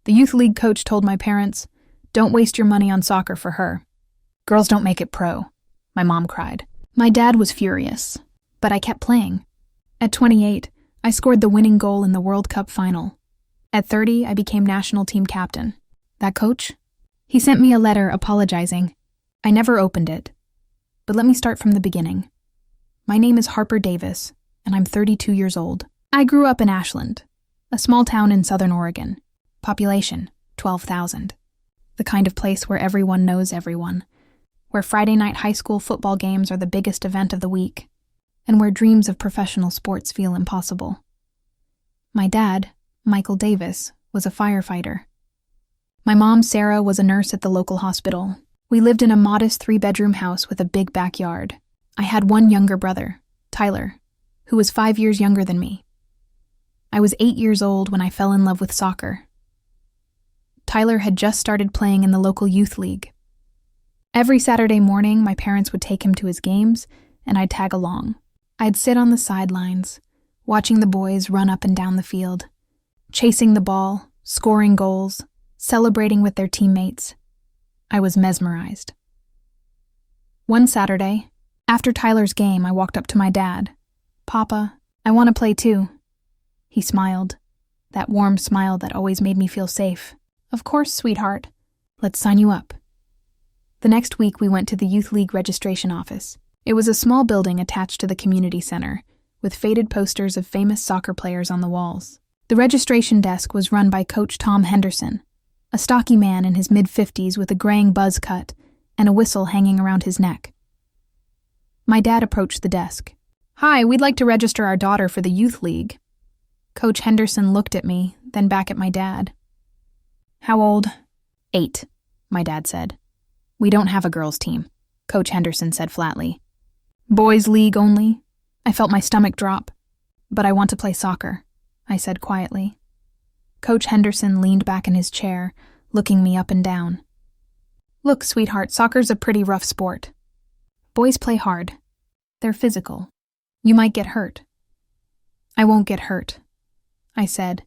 The youth league coach told my parents, "Don't waste your money on soccer for her. Girls don't make it pro," my mom cried. My dad was furious, but I kept playing. At 28, I scored the winning goal in the World Cup final. At 30, I became national team captain. That coach? He sent me a letter apologizing. I never opened it. But let me start from the beginning. My name is Harper Davis, and I'm 32 years old. I grew up in Ashland, a small town in southern Oregon. Population, 12,000. The kind of place where everyone knows everyone, where Friday night high school football games are the biggest event of the week, and where dreams of professional sports feel impossible. My dad, Michael Davis, was a firefighter. My mom, Sarah, was a nurse at the local hospital. We lived in a modest 3-bedroom house with a big backyard. I had one younger brother, Tyler, who was 5 years younger than me. I was 8 years old when I fell in love with soccer. Tyler had just started playing in the local youth league. Every Saturday morning, my parents would take him to his games, and I'd tag along. I'd sit on the sidelines, watching the boys run up and down the field, chasing the ball, scoring goals, celebrating with their teammates. I was mesmerized. One Saturday, after Tyler's game, I walked up to my dad. "Papa, I want to play too." He smiled, that warm smile that always made me feel safe. "Of course, sweetheart. Let's sign you up." The next week, we went to the Youth League registration office. It was a small building attached to the community center, with faded posters of famous soccer players on the walls. The registration desk was run by Coach Tom Henderson, a stocky man in his mid-50s with a graying buzz cut and a whistle hanging around his neck. My dad approached the desk. "Hi, we'd like to register our daughter for the Youth League." Coach Henderson looked at me, then back at my dad. "How old?" 8, my dad said. "We don't have a girls' team," Coach Henderson said flatly. "Boys' league only?" I felt my stomach drop. "But I want to play soccer," I said quietly. Coach Henderson leaned back in his chair, looking me up and down. "Look, sweetheart, soccer's a pretty rough sport. Boys play hard. They're physical. You might get hurt." "I won't get hurt," I said,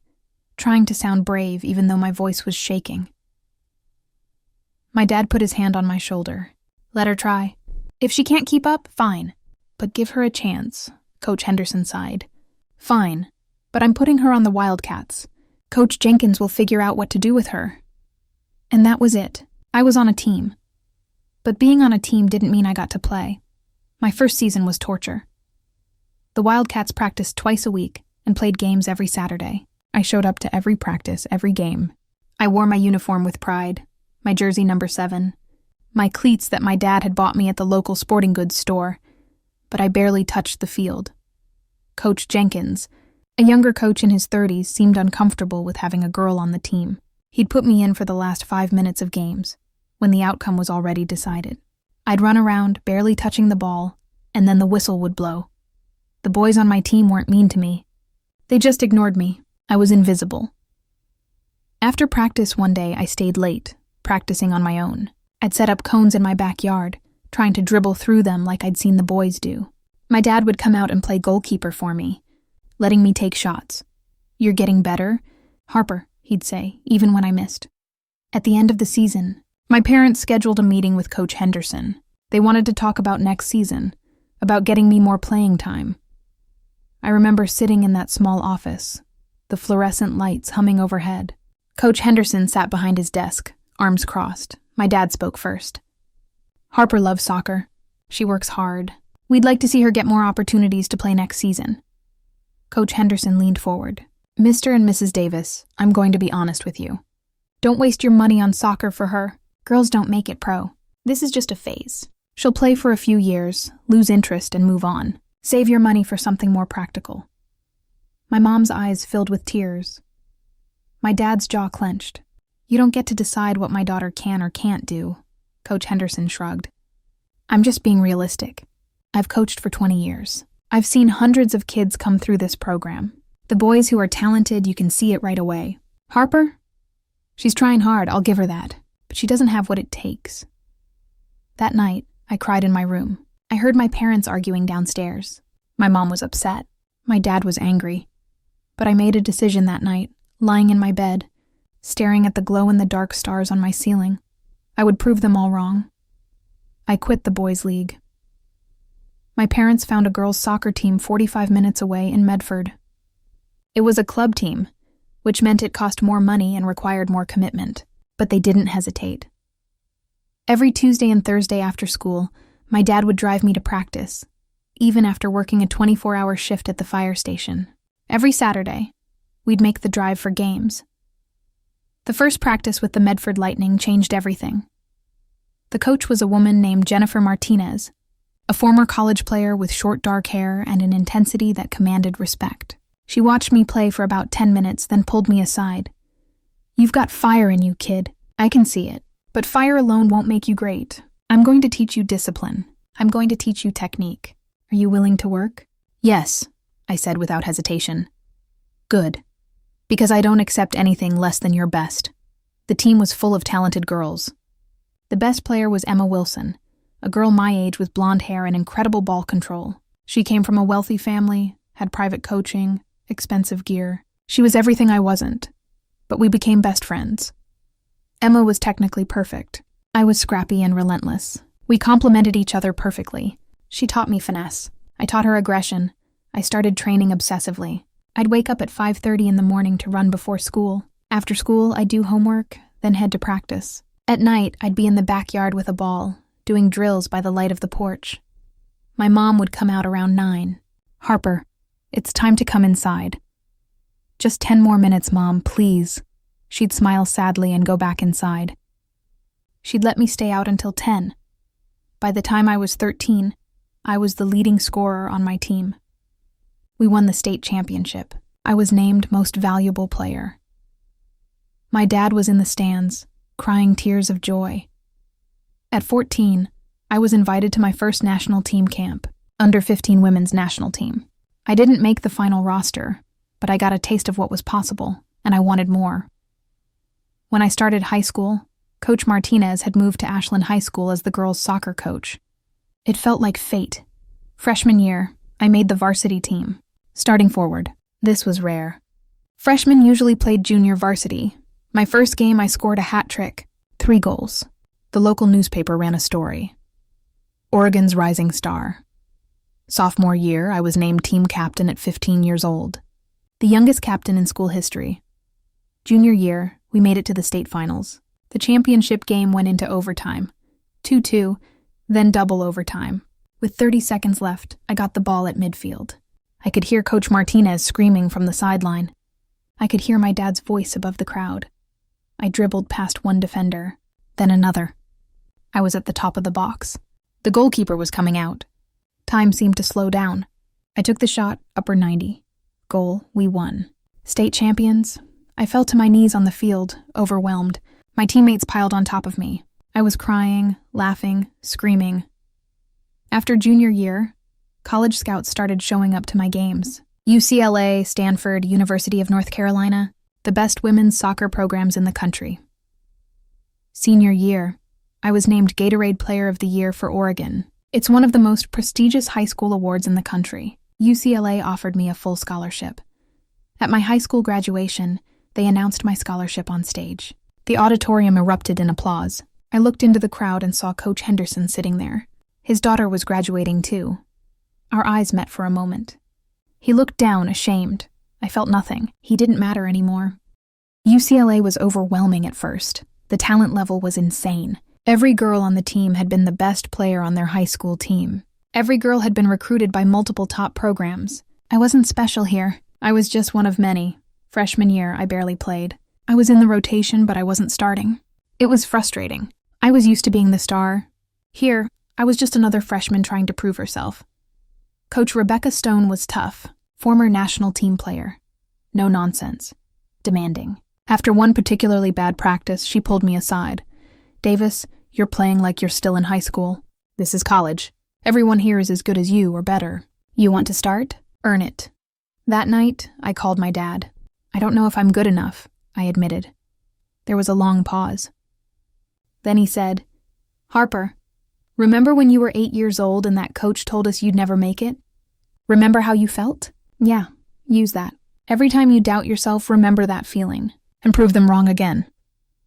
trying to sound brave even though my voice was shaking. My dad put his hand on my shoulder. "Let her try. If she can't keep up, fine. But give her a chance," Coach Henderson sighed. "Fine, but I'm putting her on the Wildcats. Coach Jenkins will figure out what to do with her." And that was it. I was on a team. But being on a team didn't mean I got to play. My first season was torture. The Wildcats practiced twice a week and played games every Saturday. I showed up to every practice, every game. I wore my uniform with pride, my jersey number 7, my cleats that my dad had bought me at the local sporting goods store, but I barely touched the field. Coach Jenkins, a younger coach in his 30s, seemed uncomfortable with having a girl on the team. He'd put me in for the last 5 minutes of games, when the outcome was already decided. I'd run around, barely touching the ball, and then the whistle would blow. The boys on my team weren't mean to me. They just ignored me. I was invisible. After practice one day, I stayed late, practicing on my own. I'd set up cones in my backyard, trying to dribble through them like I'd seen the boys do. My dad would come out and play goalkeeper for me, letting me take shots. "You're getting better, Harper," he'd say, even when I missed. At the end of the season, my parents scheduled a meeting with Coach Henderson. They wanted to talk about next season, about getting me more playing time. I remember sitting in that small office, the fluorescent lights humming overhead. Coach Henderson sat behind his desk, arms crossed. My dad spoke first. "Harper loves soccer. She works hard. We'd like to see her get more opportunities to play next season." Coach Henderson leaned forward. "Mr. and Mrs. Davis, I'm going to be honest with you. Don't waste your money on soccer for her. Girls don't make it pro. This is just a phase. She'll play for a few years, lose interest, and move on. Save your money for something more practical." My mom's eyes filled with tears. My dad's jaw clenched. "You don't get to decide what my daughter can or can't do," Coach Henderson shrugged. "I'm just being realistic. I've coached for 20 years. I've seen hundreds of kids come through this program. The boys who are talented, you can see it right away. Harper? She's trying hard, I'll give her that. But she doesn't have what it takes." That night, I cried in my room. I heard my parents arguing downstairs. My mom was upset. My dad was angry. But I made a decision that night, lying in my bed, staring at the glow-in-the-dark stars on my ceiling. I would prove them all wrong. I quit the boys' league. My parents found a girls' soccer team 45 minutes away in Medford. It was a club team, which meant it cost more money and required more commitment, but they didn't hesitate. Every Tuesday and Thursday after school, my dad would drive me to practice, even after working a 24-hour shift at the fire station. Every Saturday, we'd make the drive for games. The first practice with the Medford Lightning changed everything. The coach was a woman named Jennifer Martinez, a former college player with short dark hair and an intensity that commanded respect. She watched me play for about 10 minutes, then pulled me aside. "You've got fire in you, kid. I can see it. But fire alone won't make you great. I'm going to teach you discipline. I'm going to teach you technique. Are you willing to work?" "Yes," I said without hesitation. "Good. Because I don't accept anything less than your best." The team was full of talented girls. The best player was Emma Wilson, a girl my age with blonde hair and incredible ball control. She came from a wealthy family, had private coaching, expensive gear. She was everything I wasn't, but we became best friends. Emma was technically perfect. I was scrappy and relentless. We complemented each other perfectly. She taught me finesse. I taught her aggression. I started training obsessively. I'd wake up at 5:30 in the morning to run before school. After school, I'd do homework, then head to practice. At night, I'd be in the backyard with a ball, doing drills by the light of the porch. My mom would come out around 9. "Harper, it's time to come inside." "Just 10 more minutes, Mom, please." She'd smile sadly and go back inside. She'd let me stay out until 10. By the time I was 13, I was the leading scorer on my team. We won the state championship. I was named Most Valuable Player. My dad was in the stands, crying tears of joy. At 14, I was invited to my first national team camp, under 15 women's national team. I didn't make the final roster, but I got a taste of what was possible, and I wanted more. When I started high school, Coach Martinez had moved to Ashland High School as the girls' soccer coach. It felt like fate. Freshman year, I made the varsity team. Starting forward, this was rare. Freshmen usually played junior varsity. My first game, I scored a hat trick, 3 goals. The local newspaper ran a story. Oregon's rising star. Sophomore year, I was named team captain at 15 years old, the youngest captain in school history. Junior year, we made it to the state finals. The championship game went into overtime, 2-2, then double overtime. With 30 seconds left, I got the ball at midfield. I could hear Coach Martinez screaming from the sideline. I could hear my dad's voice above the crowd. I dribbled past one defender, then another. I was at the top of the box. The goalkeeper was coming out. Time seemed to slow down. I took the shot, upper 90. Goal, we won. State champions. I fell to my knees on the field, overwhelmed. My teammates piled on top of me. I was crying, laughing, screaming. After junior year, college scouts started showing up to my games. UCLA, Stanford, University of North Carolina, the best women's soccer programs in the country. Senior year, I was named Gatorade Player of the Year for Oregon. It's one of the most prestigious high school awards in the country. UCLA offered me a full scholarship. At my high school graduation, they announced my scholarship on stage. The auditorium erupted in applause. I looked into the crowd and saw Coach Henderson sitting there. His daughter was graduating too. Our eyes met for a moment. He looked down, ashamed. I felt nothing. He didn't matter anymore. UCLA was overwhelming at first. The talent level was insane. Every girl on the team had been the best player on their high school team. Every girl had been recruited by multiple top programs. I wasn't special here. I was just one of many. Freshman year, I barely played. I was in the rotation, but I wasn't starting. It was frustrating. I was used to being the star. Here, I was just another freshman trying to prove herself. Coach Rebecca Stone was tough, former national team player. No nonsense. Demanding. After one particularly bad practice, she pulled me aside. "Davis, you're playing like you're still in high school. This is college. Everyone here is as good as you or better. You want to start? Earn it." That night, I called my dad. "I don't know if I'm good enough," I admitted. There was a long pause. Then he said, "Harper, remember when you were 8 years old and that coach told us you'd never make it? Remember how you felt? Yeah, use that. Every time you doubt yourself, remember that feeling. and prove them wrong again.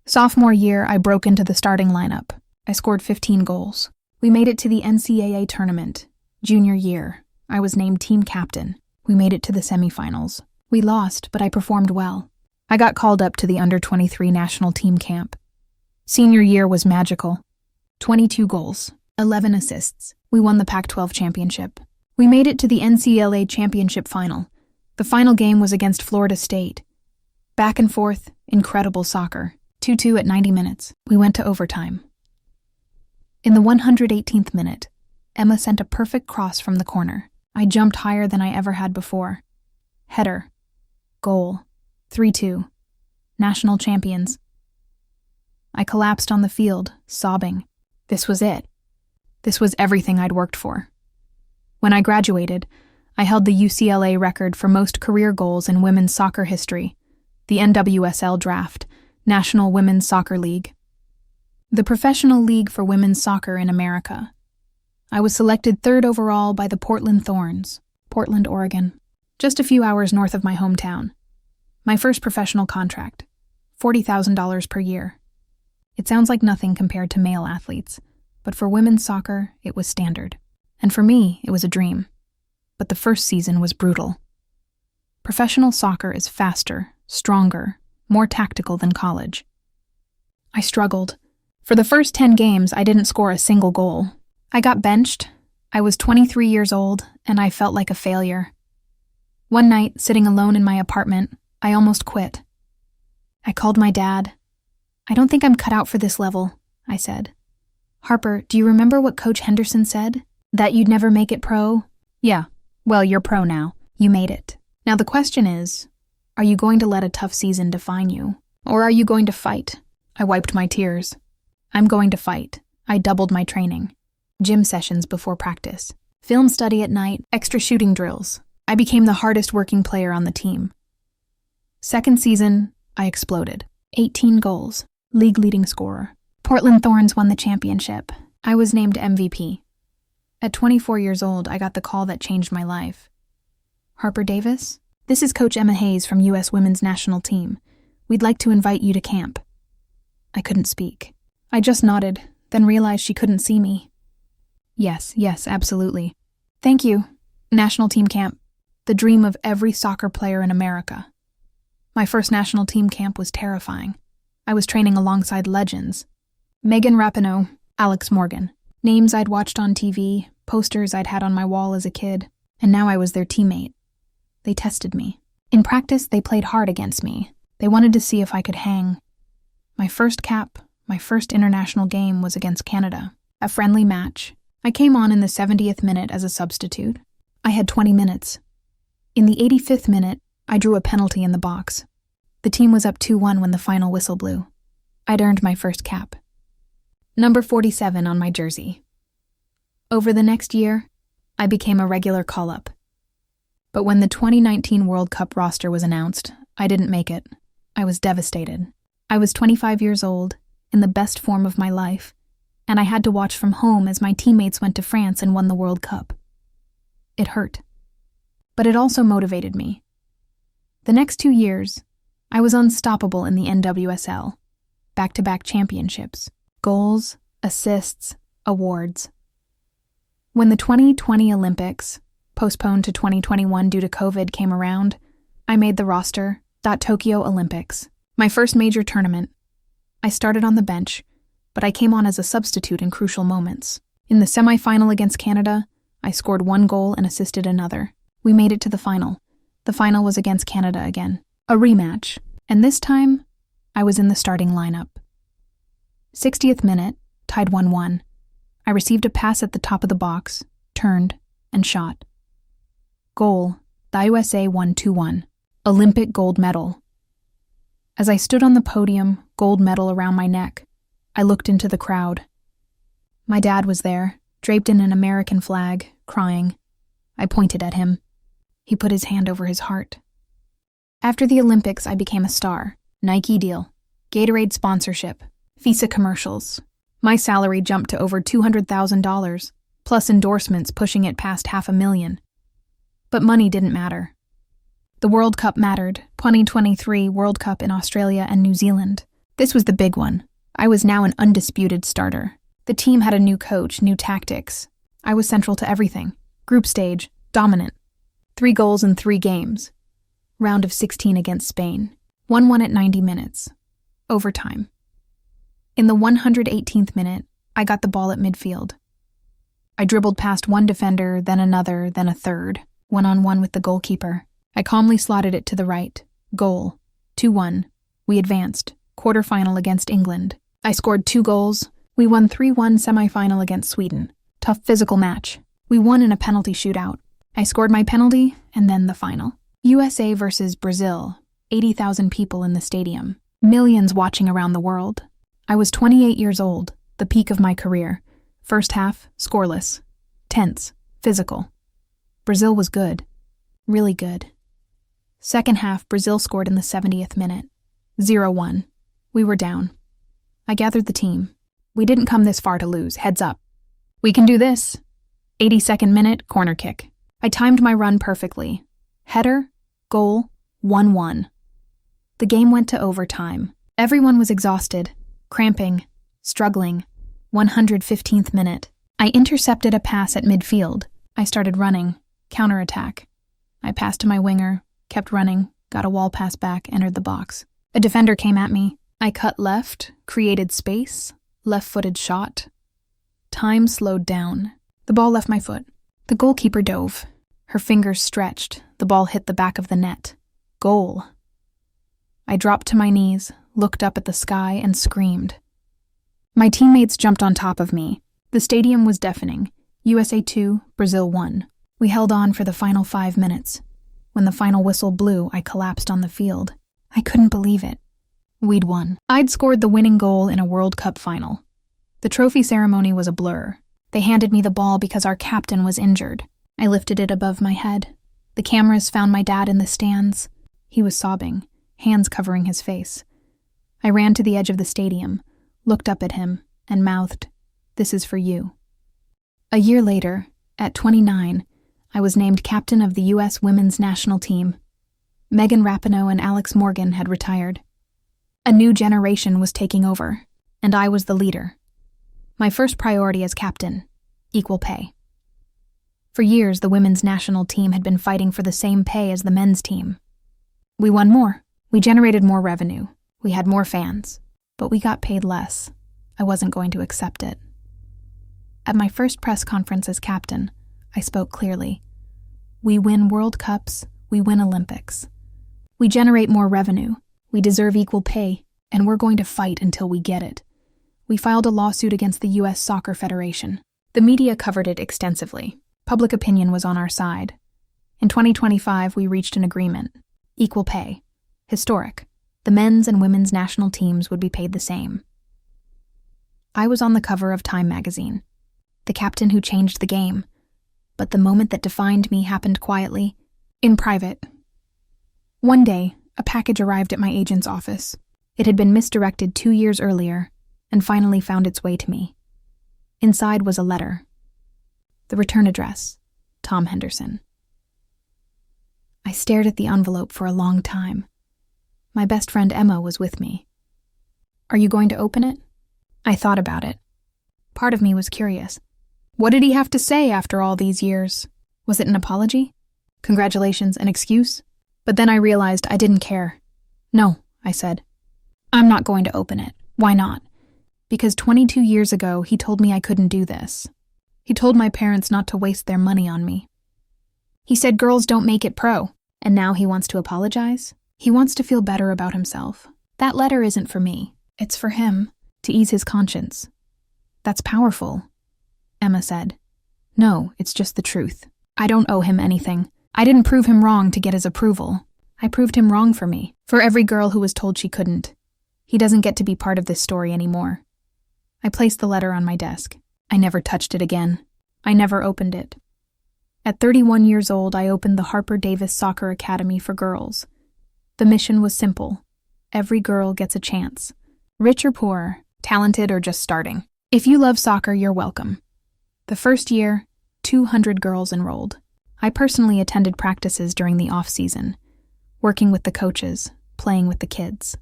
Sophomore year, I broke into the starting lineup. I scored 15 goals. We made it to the NCAA tournament. Junior year, I was named team captain. We made it to the semifinals. We lost, but I performed well. I got called up to the under-23 national team camp. Senior year was magical. 22 goals, 11 assists. We won the Pac-12 championship. We made it to the NCAA championship final. The final game was against Florida State. Back and forth, incredible soccer. 2-2 at 90 minutes. We went to overtime. In the 118th minute, Emma sent a perfect cross from the corner. I jumped higher than I ever had before. Header. Goal. 3-2. National champions. I collapsed on the field, sobbing. This was it. This was everything I'd worked for. When I graduated, I held the UCLA record for most career goals in women's soccer history, the NWSL draft, National Women's Soccer League, the professional league for women's soccer in America. I was selected 3rd overall by the Portland Thorns, Portland, Oregon, just a few hours north of my hometown. My first professional contract, $40,000 per year. It sounds like nothing compared to male athletes, but for women's soccer, it was standard. And for me, it was a dream. But the first season was brutal. Professional soccer is faster, stronger, more tactical than college. I struggled. For the first 10 games, I didn't score a single goal. I got benched. I was 23 years old, and I felt like a failure. One night, sitting alone in my apartment, I almost quit. I called my dad. "I don't think I'm cut out for this level," I said. "Harper, do you remember what Coach Henderson said? That you'd never make it pro?" "Yeah. Well, you're pro now. You made it. Now the question is, are you going to let a tough season define you? Or are you going to fight?" I wiped my tears. "I'm going to fight." I doubled my training. Gym sessions before practice. Film study at night, extra shooting drills. I became the hardest working player on the team. Second season, I exploded. 18 goals. League leading scorer. Portland Thorns won the championship. I was named MVP. At 24 years old, I got the call that changed my life. "Harper Davis, this is Coach Emma Hayes from U.S. Women's National Team. We'd like to invite you to camp." I couldn't speak. I just nodded, then realized she couldn't see me. Yes, absolutely. "Thank you. National team camp. The dream of every soccer player in America." My first national team camp was terrifying. I was training alongside legends. Megan Rapinoe, Alex Morgan. Names I'd watched on TV, posters I'd had on my wall as a kid, and now I was their teammate. They tested me. In practice, they played hard against me. They wanted to see if I could hang. My first cap, my first international game was against Canada, a friendly match. I came on in the 70th minute as a substitute. I had 20 minutes. In the 85th minute, I drew a penalty in the box. The team was up 2-1 when the final whistle blew. I'd earned my first cap. Number 47 on my jersey. Over the next year, I became a regular call-up. But when the 2019 World Cup roster was announced, I didn't make it. I was devastated. I was 25 years old, in the best form of my life, and I had to watch from home as my teammates went to France and won the World Cup. It hurt. But it also motivated me. The next 2 years, I was unstoppable in the NWSL. Back-to-back championships. Goals, assists, awards. When the 2020 Olympics, postponed to 2021 due to COVID, came around, I made the roster, Tokyo Olympics, my first major tournament. I started on the bench, but I came on as a substitute in crucial moments. In the semifinal against Canada, I scored 1 goal and assisted another. We made it to the final. The final was against Canada again. A rematch, and this time, I was in the starting lineup. 60th minute, tied 1-1. I received a pass at the top of the box, turned, and shot. Goal, the USA won 2-1. Olympic gold medal. As I stood on the podium, gold medal around my neck, I looked into the crowd. My dad was there, draped in an American flag, crying. I pointed at him. He put his hand over his heart. After the Olympics, I became a star. Nike deal, Gatorade sponsorship, Visa commercials. My salary jumped to over $200,000, plus endorsements pushing it past $500,000. But money didn't matter. The World Cup mattered, 2023 World Cup in Australia and New Zealand. This was the big one. I was now an undisputed starter. The team had a new coach, new tactics. I was central to everything. Group stage, dominant. 3 goals in 3 games. Round of 16 against Spain. 1-1 at 90 minutes. Overtime. In the 118th minute, I got the ball at midfield. I dribbled past one defender, then another, then a third, one-on-one with the goalkeeper. I calmly slotted it to the right. Goal. 2-1. We advanced. Quarterfinal against England. I scored 2 goals. We won 3-1 semifinal against Sweden. Tough physical match. We won in a penalty shootout. I scored my penalty, and then the final. USA versus Brazil. 80,000 people in the stadium. Millions watching around the world. I was 28 years old, the peak of my career. First half, scoreless. Tense. Physical. Brazil was good. Really good. Second half, Brazil scored in the 70th minute. 0-1. We were down. I gathered the team. We didn't come this far to lose, heads up. We can do this. 82nd minute, corner kick. I timed my run perfectly. Header, goal, 1-1. The game went to overtime. Everyone was exhausted, cramping, struggling. 115th minute. I intercepted a pass at midfield. I started running. Counterattack. I passed to my winger, kept running, got a wall pass back, entered the box. A defender came at me. I cut left, created space, left-footed shot. Time slowed down. The ball left my foot. The goalkeeper dove. Her fingers stretched. The ball hit the back of the net. Goal. I dropped to my knees, looked up at the sky, and screamed. My teammates jumped on top of me. The stadium was deafening. USA 2, Brazil 1. We held on for the final 5 minutes. When the final whistle blew, I collapsed on the field. I couldn't believe it. We'd won. I'd scored the winning goal in a World Cup final. The trophy ceremony was a blur. They handed me the ball because our captain was injured. I lifted it above my head. The cameras found my dad in the stands. He was sobbing, hands covering his face. I ran to the edge of the stadium, looked up at him, and mouthed, "This is for you." A year later, at 29, I was named captain of the U.S. women's national team. Megan Rapinoe and Alex Morgan had retired. A new generation was taking over, and I was the leader. My first priority as captain, equal pay. For years, the women's national team had been fighting for the same pay as the men's team. We won more. We generated more revenue. We had more fans. But we got paid less. I wasn't going to accept it. At my first press conference as captain, I spoke clearly. We win World Cups, we win Olympics. We generate more revenue, we deserve equal pay, and we're going to fight until we get it. We filed a lawsuit against the U.S. Soccer Federation. The media covered it extensively. Public opinion was on our side. In 2025, we reached an agreement. Equal pay. Historic. The men's and women's national teams would be paid the same. I was on the cover of Time magazine. The captain who changed the game. But the moment that defined me happened quietly, in private. One day, a package arrived at my agent's office. It had been misdirected 2 years earlier, and finally found its way to me. Inside was a letter. The return address, Tom Henderson. I stared at the envelope for a long time. My best friend Emma was with me. "Are you going to open it?" I thought about it. Part of me was curious. What did he have to say after all these years? Was it an apology? Congratulations, an excuse? But then I realized I didn't care. "No," I said. "I'm not going to open it. Why not? Because 22 years ago, he told me I couldn't do this. He told my parents not to waste their money on me. He said girls don't make it pro, and now he wants to apologize? He wants to feel better about himself. That letter isn't for me. It's for him, to ease his conscience." "That's powerful," Emma said. "No, it's just the truth. I don't owe him anything. I didn't prove him wrong to get his approval. I proved him wrong for me, for every girl who was told she couldn't. He doesn't get to be part of this story anymore." I placed the letter on my desk. I never touched it again. I never opened it. At 31 years old, I opened the Harper Davis Soccer Academy for girls. The mission was simple. Every girl gets a chance. Rich or poor, talented or just starting. If you love soccer, you're welcome. The first year, 200 girls enrolled. I personally attended practices during the off-season. working with the coaches, playing with the kids.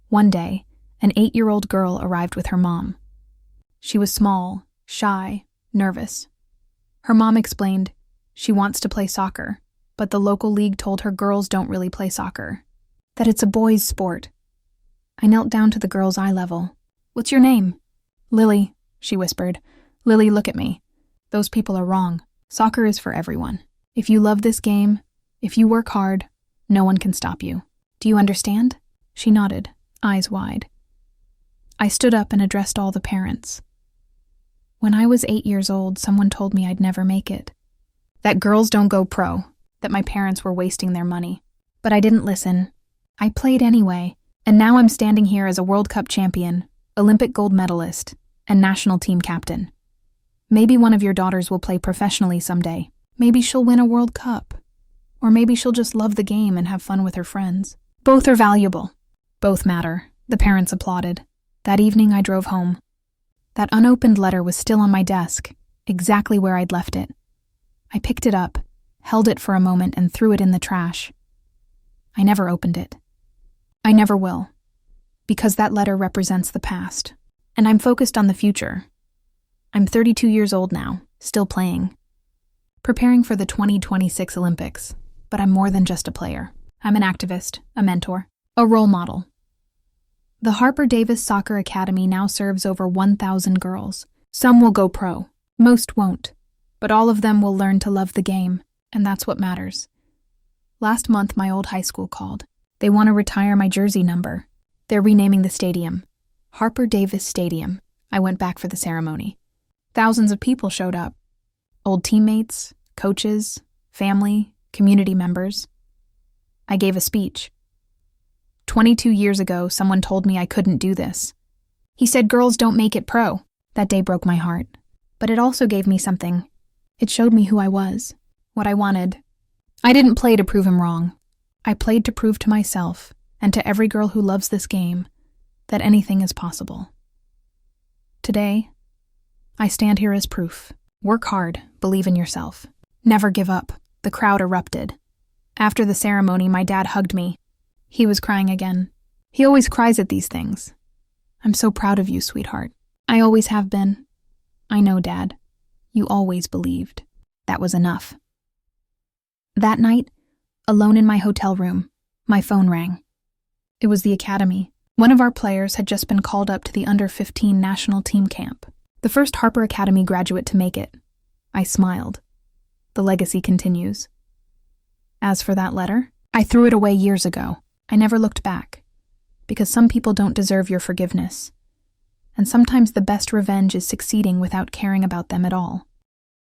One day, an 8-year-old girl arrived with her mom. She was small, shy, nervous. Her mom explained she wants to play soccer, but the local league told her girls don't really play soccer, that it's a boys' sport. I knelt down to the girl's eye level. "What's your name?" "Lily," she whispered. "Lily, look at me. Those people are wrong. Soccer is for everyone. If you love this game, if you work hard, no one can stop you. Do you understand?" She nodded, eyes wide. I stood up and addressed all the parents. When I was 8 years old, someone told me I'd never make it. That girls don't go pro, that my parents were wasting their money. But I didn't listen. I played anyway, and now I'm standing here as a World Cup champion, Olympic gold medalist, and national team captain. Maybe one of your daughters will play professionally someday. Maybe she'll win a World Cup. Or maybe she'll just love the game and have fun with her friends. Both are valuable. Both matter, the parents applauded. That evening I drove home. That unopened letter was still on my desk, exactly where I'd left it. I picked it up, held it for a moment, and threw it in the trash. I never opened it. I never will. Because that letter represents the past. And I'm focused on the future. I'm 32 years old now, still playing. Preparing for the 2026 Olympics. But I'm more than just a player. I'm an activist, a mentor, a role model. The Harper Davis Soccer Academy now serves over 1,000 girls. Some will go pro, most won't, but all of them will learn to love the game, and that's what matters. Last month, my old high school called. They want to retire my jersey number. They're renaming the stadium. Harper Davis Stadium. I went back for the ceremony. Thousands of people showed up. Old teammates, coaches, family, community members. I gave a speech. 22 years ago, someone told me I couldn't do this. He said girls don't make it pro. That day broke my heart. But it also gave me something. It showed me who I was, what I wanted. I didn't play to prove him wrong. I played to prove to myself, and to every girl who loves this game, that anything is possible. Today, I stand here as proof. Work hard, believe in yourself. Never give up. The crowd erupted. After the ceremony, my dad hugged me. He was crying again. He always cries at these things. I'm so proud of you, sweetheart. I always have been. I know, Dad. You always believed. That was enough. That night, alone in my hotel room, my phone rang. It was the academy. One of our players had just been called up to the under-15 national team camp. The first Harper Academy graduate to make it. I smiled. The legacy continues. As for that letter, I threw it away years ago. I never looked back. Because some people don't deserve your forgiveness. And sometimes the best revenge is succeeding without caring about them at all.